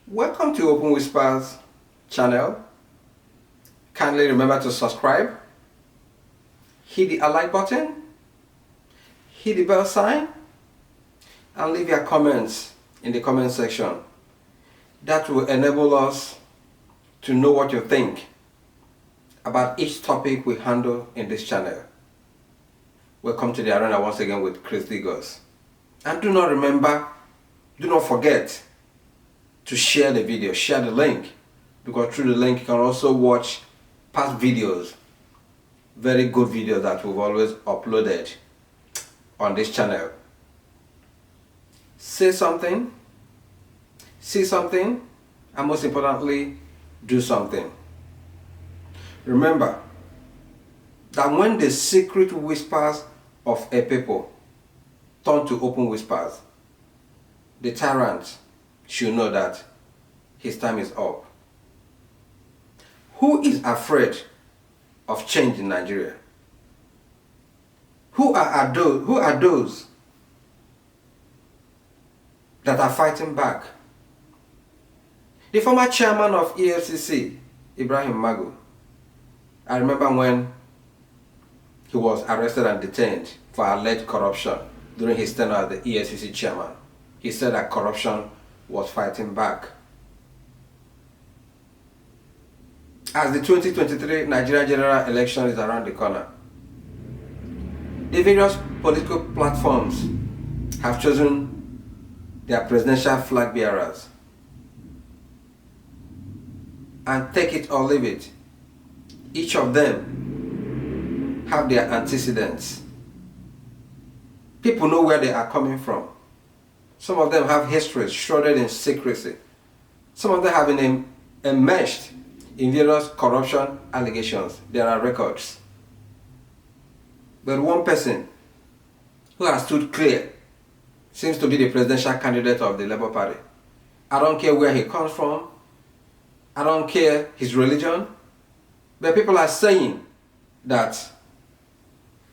Welcome to Open Whispers channel. Kindly remember to subscribe, hit the like button, hit the bell sign, and leave your comments in the comment section. That will enable us to know what you think about each topic we handle in this channel. Welcome to the arena once again with Chris Digos. And do not forget to share the video, share the link, because through the link you can also watch past videos, very good videos that we've always uploaded on this channel. Say something, see something, and most importantly, do something. Remember that when the secret whispers of a people turn to open whispers, the tyrant should know that his time is up. Who is afraid of change in Nigeria? Who are those that are fighting back? The former chairman of EFCC, Ibrahim Magu, I remember when he was arrested and detained for alleged corruption during his tenure as the EFCC chairman. He said that corruption was fighting back. As the 2023 Nigerian general election is around the corner, the various political platforms have chosen their presidential flag bearers. And take it or leave it, each of them have their antecedents. People know where they are coming from. Some of them have histories shrouded in secrecy. Some of them have been enmeshed in various corruption allegations. There are records. But one person who has stood clear seems to be the presidential candidate of the Labour Party. I don't care where he comes from. I don't care his religion. But people are saying that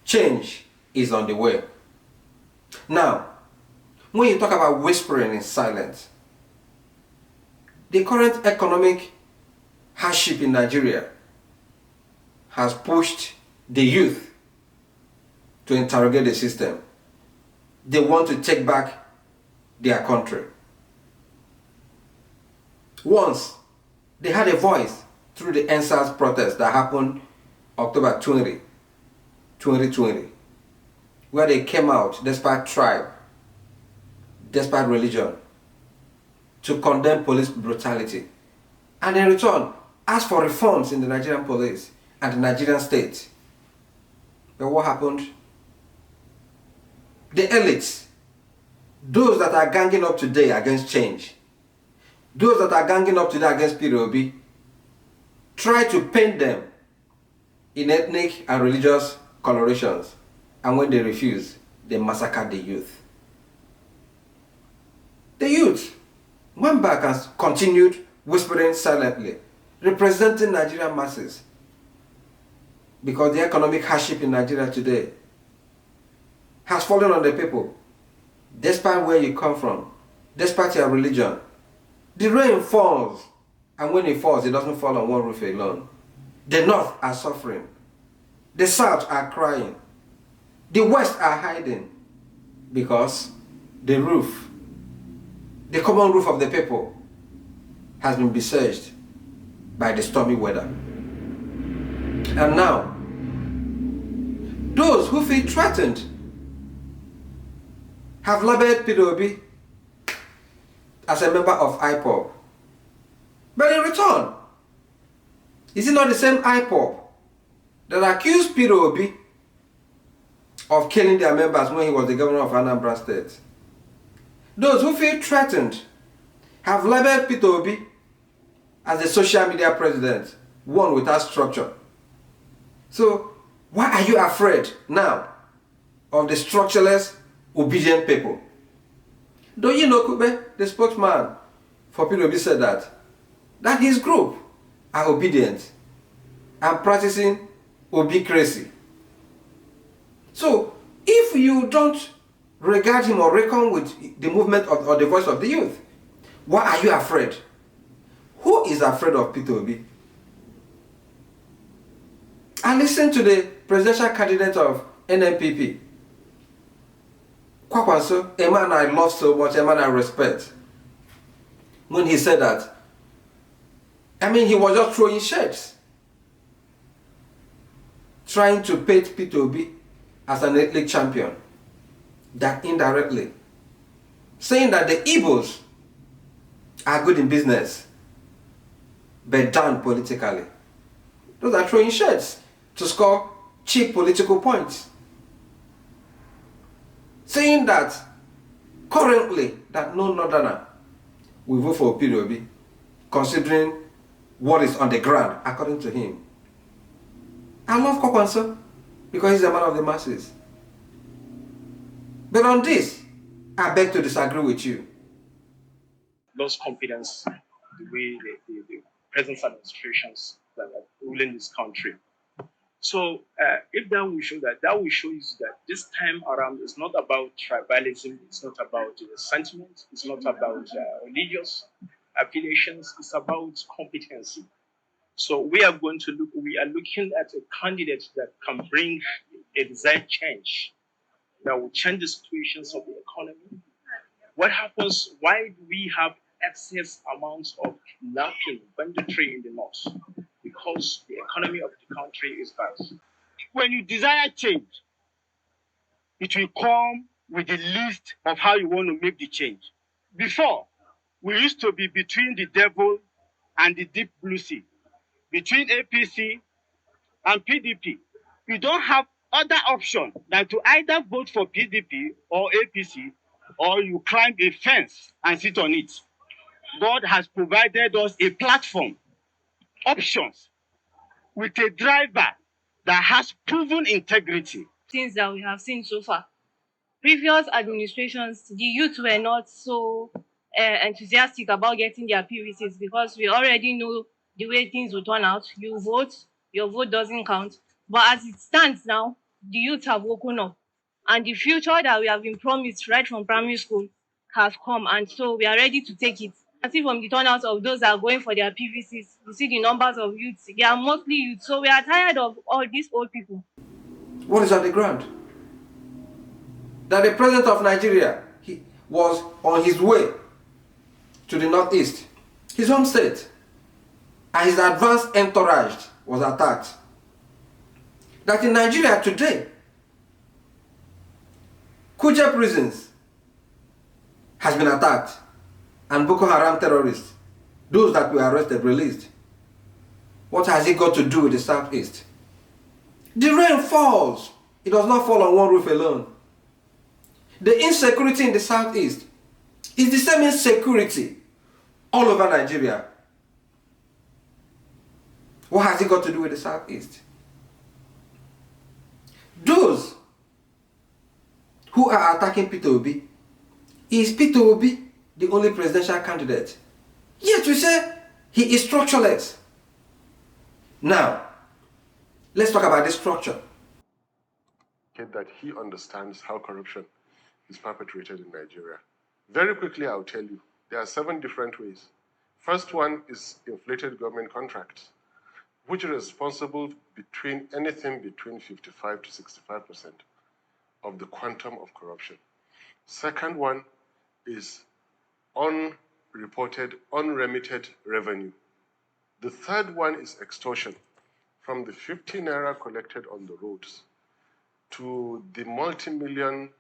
change is on the way. Now, when you talk about whispering in silence, the current economic hardship in Nigeria has pushed the youth to interrogate the system. They want to take back their country. Once, they had a voice through the NSAS protest that happened October 20, 2020, where they came out despite tribe, despite religion, to condemn police brutality, and in return ask for reforms in the Nigerian police and the Nigerian state. But what happened? The elites, those that are ganging up today against change, those that are ganging up today against PROB, try to paint them in ethnic and religious colorations, and when they refuse, they massacre the youth. The youth went back and continued whispering silently, representing Nigerian masses, because the economic hardship in Nigeria today has fallen on the people, despite where you come from, despite your religion. The rain falls, and when it falls, it doesn't fall on one roof alone. The North are suffering, the South are crying, the West are hiding, because the roof, the common roof of the people, has been besieged by the stormy weather. And now, those who feel threatened have labeled PROB as a member of Ipob. But in return, is it not the same Ipob that accused PROB of killing their members when he was the governor of Anambra State? Those who feel threatened have labeled PROB as a social media president, one without structure. So, why are you afraid now of the structureless, obedient people? Don't you know, Kube, the spokesman for PROB, said that his group are obedient and practicing obicracy. So, if you don't regard him or reckon with the movement or the voice of the youth, why are you afraid Who is afraid of Peter Obi? I listened to the presidential candidate of NNPP, Kwakwanso, a man I love so much, a man I respect. When he said that, I mean, he was just throwing shades, trying to paint Peter Obi as an ethnic champion, that indirectly, saying that the Igbos are good in business, but down politically. Those are throwing shades to score cheap political points. Saying that currently that no northerner will vote for Peter Obi, considering what is on the ground, according to him. I love Kwakwanso because he's a man of the masses. But on this, I beg to disagree with you. Lost confidence the way the present administrations that are ruling this country. So if that will show that will show you that this time around it's not about tribalism, it's not about sentiment, it's not about religious affiliations, it's about competency. So we are looking at a candidate that can bring a desired change that will change the situations of the economy. What happens? Why do we have excess amounts of kidnapping, banditry in the north? Because the economy of the country is bad. When you desire change, it will come with a list of how you want to make the change. Before, we used to be between the devil and the deep blue sea, between APC and PDP. You don't have other option than to either vote for PDP or APC, or you climb a fence and sit on it. God has provided us a platform, options, with a driver that has proven integrity. Things that we have seen so far. Previous administrations, the youth were not so enthusiastic about getting their PVCs because we already know the way things will turn out. You vote, your vote doesn't count. But as it stands now, the youth have woken up. And the future that we have been promised right from primary school has come. And so we are ready to take it. I see from the turnout of those that are going for their PVCs, you see the numbers of youths. They are mostly youth. So we are tired of all these old people. What is on the ground? That the president of Nigeria he was on his way to the northeast, his home state, and his advanced entourage was attacked. That in Nigeria today, Kuje prisons has been attacked, and Boko Haram terrorists, those that were arrested, released. What has it got to do with the southeast? The rain falls. It does not fall on one roof alone. The insecurity in the southeast is the same insecurity all over Nigeria. What has it got to do with the southeast? Those who are attacking Peter Obi, is Peter Obi the only presidential candidate? Yet we say he is structureless. Now, let's talk about this structure. That he understands how corruption is perpetrated in Nigeria. Very quickly, I'll tell you, there are 7 different ways. First one is inflated government contracts, which is responsible anything between 55 to 65% of the quantum of corruption. Second one is unreported, unremitted revenue. The third one is extortion, from the 50 naira collected on the roads to the multi-million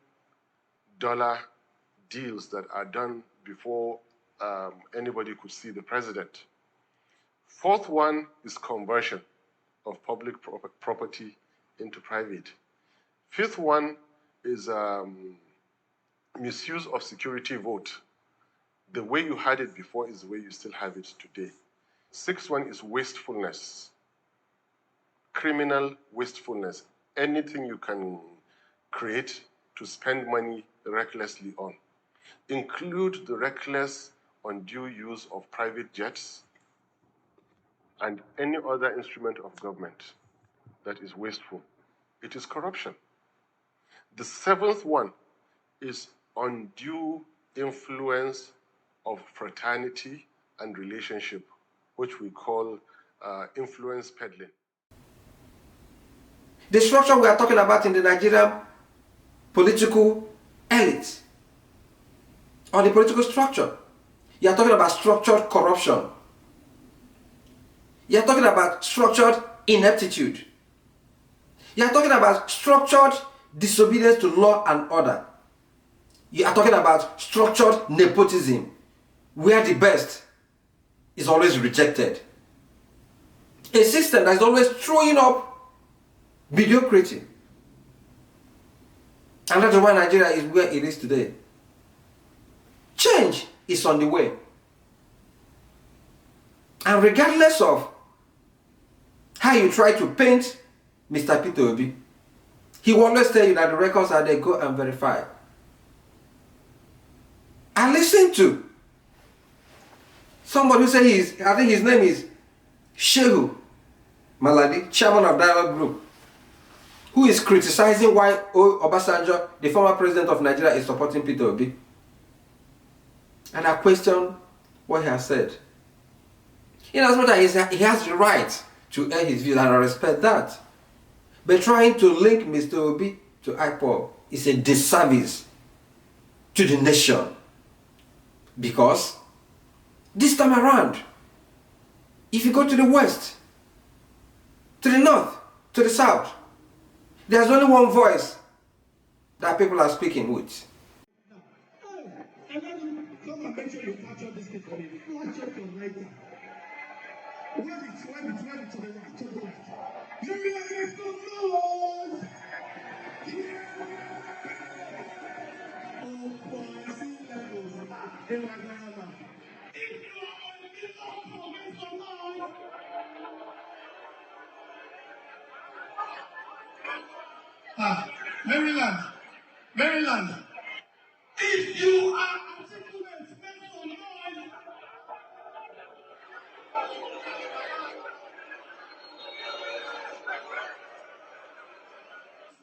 dollar deals that are done before anybody could see the president. Fourth one is conversion of public property into private. Fifth one is misuse of security vote. The way you had it before is the way you still have it today. Sixth one is wastefulness, criminal wastefulness. Anything you can create to spend money recklessly on. Include the reckless, undue use of private jets and any other instrument of government that is wasteful. It is corruption. The seventh one is undue influence of fraternity and relationship which we call influence peddling. The structure we are talking about in the Nigerian political elite, or the political structure, you are talking about structured corruption. You are talking about structured ineptitude. You are talking about structured disobedience to law and order. You are talking about structured nepotism, where the best is always rejected. A system that is always throwing up mediocrity. And that's why Nigeria is where it is today. Change is on the way. And regardless of how you try to paint Mr. Peter Obi, he will always tell you that the records are there, go and verify. I listened to somebody who said I think his name is Shehu Maladi, chairman of Dialogue Group, who is criticizing why Obasanjo, the former president of Nigeria, is supporting Peter Obi. And I question what he has said. In as much as he has the right to air his views, and I respect that. But trying to link Mr. Obi to Ipob is a disservice to the nation. Because this time around, if you go to the west, to the north, to the south, there's only one voice that people are speaking with. Come and make sure you capture this thing for me. Capture it on right now. Where it's to the left, to the left. You make some noise! Yeah! Oh, policy levels. Hey, my grandma. If you are on this also, make some noise! Maryland. If you are articulate, make some noise!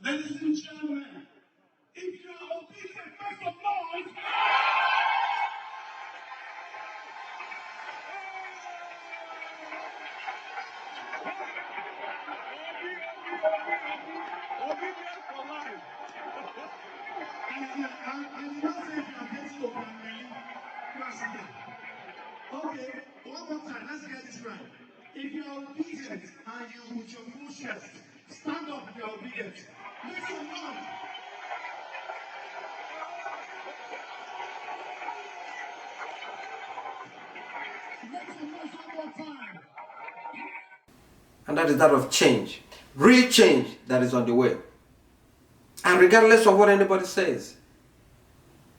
Ladies and gentlemen, if you are obedient, make some noise! Okay, one more time, let's get this right. If you are obedient and you with your full chest, stand up if you are obedient. Make some noise. Make some noise one more time. And that is that of change. Real change that is on the way. And regardless of what anybody says,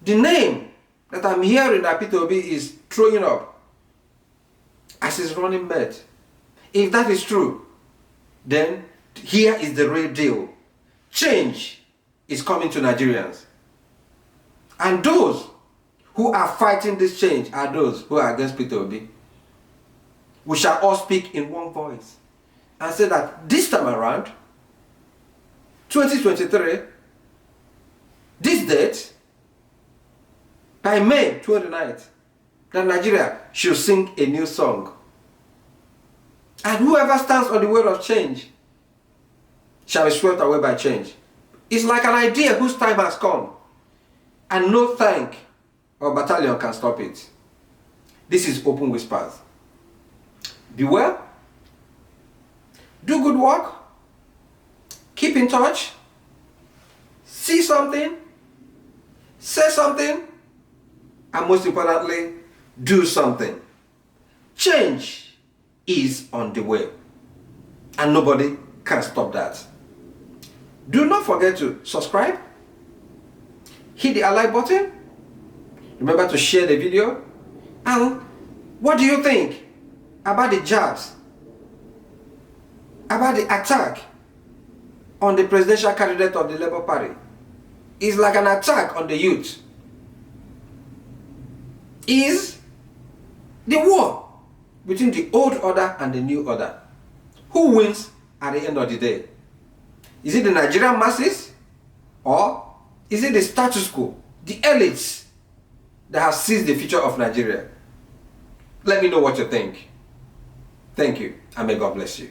the name that I'm hearing that Peter Obi is throwing up as his running mate, if that is true, then here is the real deal. Change is coming to Nigerians. And those who are fighting this change are those who are against Peter Obi. We shall all speak in one voice and say that this time around, 2023, this date, by May 29th, that Nigeria should sing a new song. And whoever stands on the way of change shall be swept away by change. It's like an idea whose time has come, and no tank or battalion can stop it. This is Open Whispers. Beware. Do good work. Keep in touch. See something. Say something. And most importantly, do something. Change is on the way. And nobody can stop that. Do not forget to subscribe. Hit the like button. Remember to share the video. And what do you think about the jabs? About the attack on the presidential candidate of the Labour Party? It's like an attack on the youth. Is the war between the old order and the new order. Who wins at the end of the day? Is it the Nigerian masses, or is it the status quo, the elites that have seized the future of Nigeria? Let me know what you think. Thank you, and may God bless you.